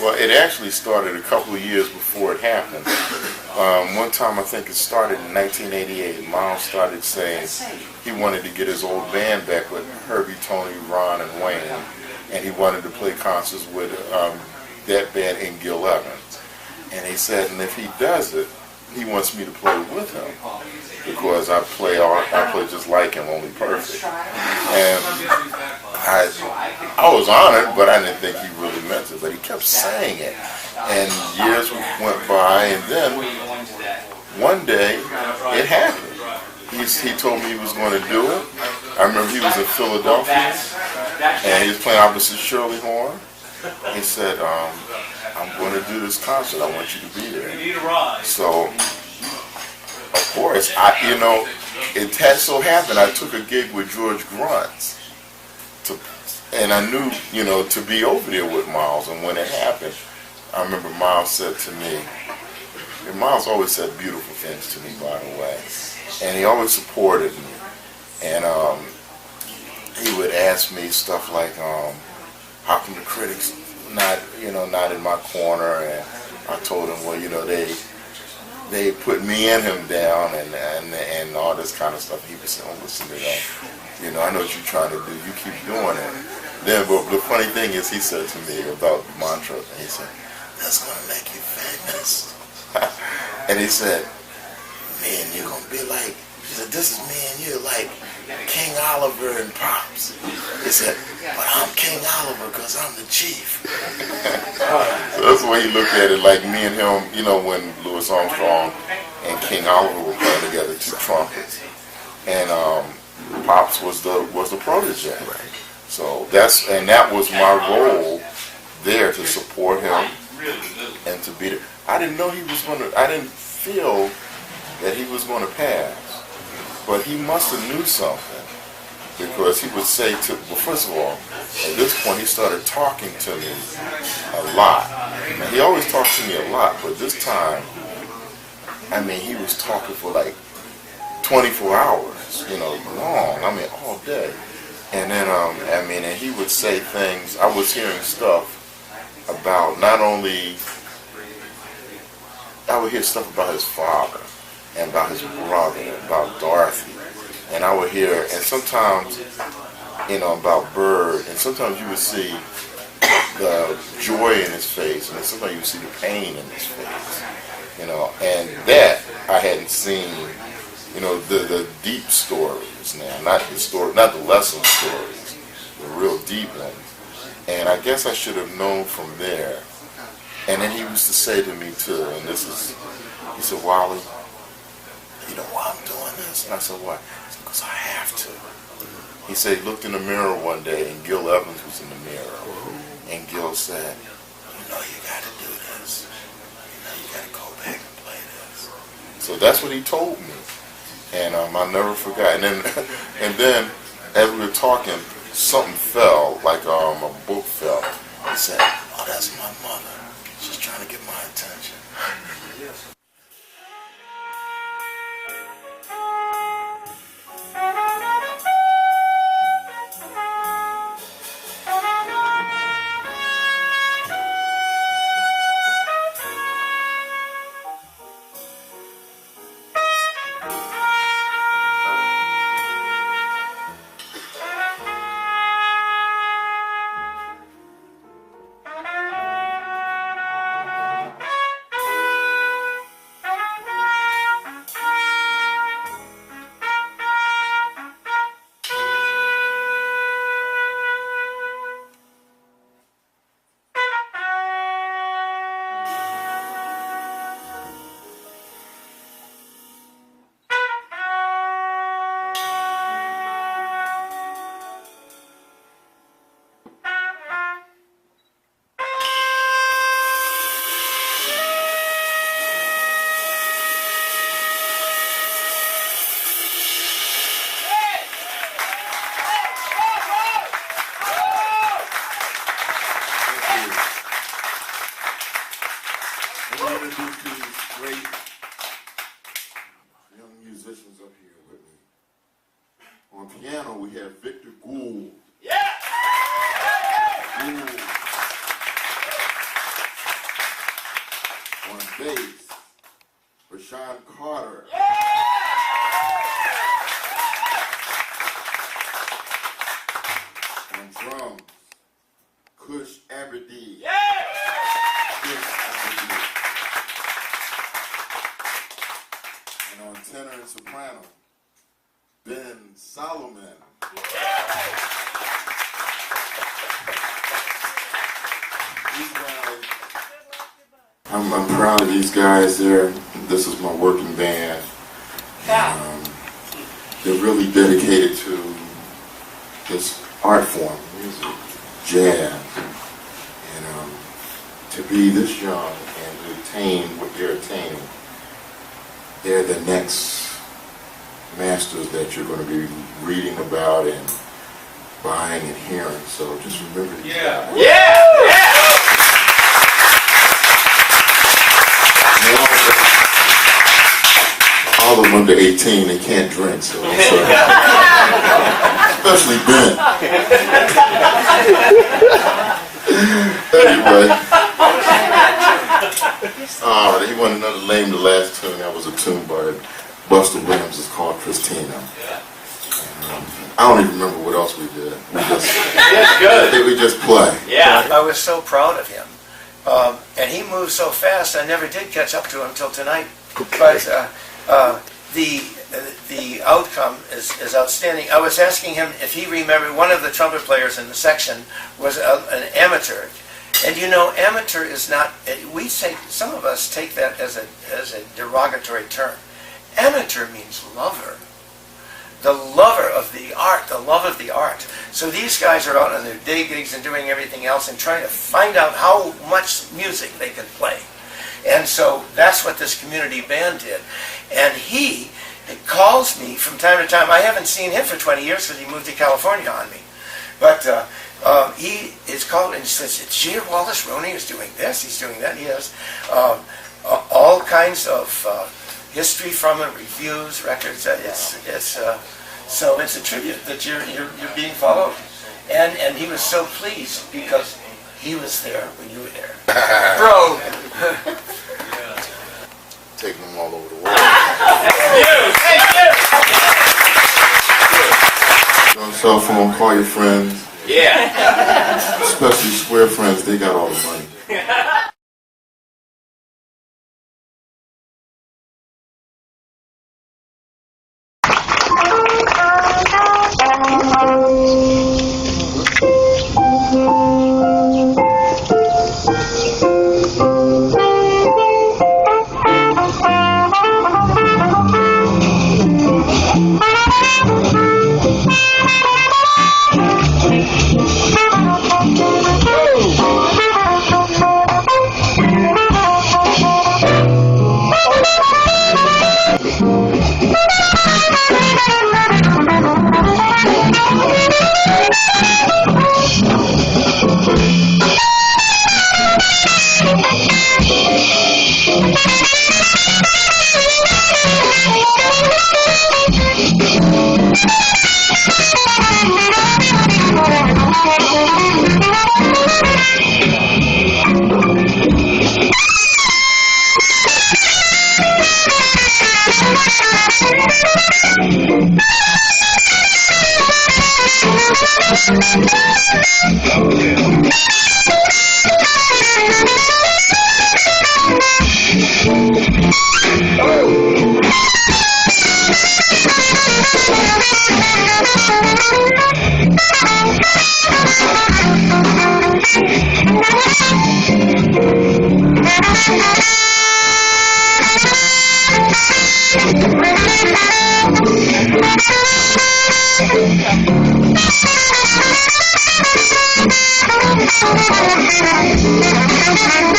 Well, it actually started a couple of years before it happened. One time, I think it started in 1988, Miles started saying he wanted to get his old band back with Herbie, Tony, Ron, and Wayne, and he wanted to play concerts with that band and Gil Evans. And he said, and if he does it, he wants me to play with him because I play just like him, only perfect. And I was honored, but I didn't think he really meant it. But he kept saying it, and years went by, and then one day it happened. He told me he was going to do it. I remember he was in Philadelphia, and he was playing opposite Shirley Horn. He said, I'm going to do this concert. I want you to be there. So, of course, it had so happened I took a gig with George Gruntz, and I knew, to be over there with Miles. And when it happened, I remember Miles said to me, and Miles always said beautiful things to me, by the way, and he always supported me. And he would ask me stuff like, how come the critics not in my corner? And I told him, well, they put me and him down and all this kind of stuff. He would say, oh, listen to that. I know what you're trying to do. You keep doing it. Then, but the funny thing is, he said to me about the mantra, and he said, that's going to make you famous. And he said, man, you're going to be like, he said, this is me and you, like King Oliver and Pops. He said, but I'm King Oliver because I'm the chief. So that's the way he looked at it, like me and him, when Louis Armstrong and King Oliver were playing together, two trumpets. And Pops was the protege. Right. So that was my role there, to support him and to be there. I didn't feel that he was going to pass, but he must have knew something, because he would say well, first of all, at this point he started talking to me a lot. And he always talked to me a lot, but this time, he was talking for like 24 hours, long, all day. And then, and he would say things. I was hearing stuff about not only, I would hear stuff about his father and about his brother and about Dorothy. And I would hear, and sometimes, about Bird, and sometimes you would see the joy in his face, and then sometimes you would see the pain in his face, and that I hadn't seen, the deep stories now, not the lesson stories, the real deep ones. And I guess I should have known from there. And then he used to say to me too, and he said, Wally, you know why I'm doing this? And I said, why? He said, because I have to. He said he looked in the mirror one day, and Gil Evans was in the mirror. And Gil said, you got to do this. You got to go back and play this. So that's what he told me. And I never forgot. And then as we were talking, something fell, like a book fell. He said, oh, that's my mother. She's trying to get my attention. On drums, Kush Aberdeen. Yeah! Kush Aberdeen. And on tenor and soprano, Ben Solomon. These guys, I'm proud of these guys. This is my working band. They're really dedicated to this art form, music, jazz, and to be this young and to attain what they're attaining, they're the next masters that you're going to be reading about and buying and hearing. So just remember these guys. Yeah! All of them under 18, they can't drink, so especially Ben. Anyway, he wanted another name. The last tune, that was a tune by Buster Williams. It's called Christina. I don't even remember what else we did. We just play. Yeah. I was so proud of him. And he moved so fast, I never did catch up to him until tonight. But the outcome is outstanding. I was asking him if he remembered one of the trumpet players in the section was an amateur. And you know, amateur is not, we say, some of us take that as a derogatory term. Amateur means lover. The lover of the art, the love of the art. So these guys are out on their day gigs and doing everything else and trying to find out how much music they can play. And so that's what this community band did. And he calls me from time to time. I haven't seen him for 20 years because he moved to California on me. But he is called and he says, Wallace Roney is doing this, he's doing that. He has all kinds of history from him, reviews, records. So it's a tribute that you're being followed. And he was so pleased because he was there when you were there. Bro! Taking them all over the world. Thank you! You're on cell phone, call your friends. Yeah. Especially square friends, they got all the money. Thank you.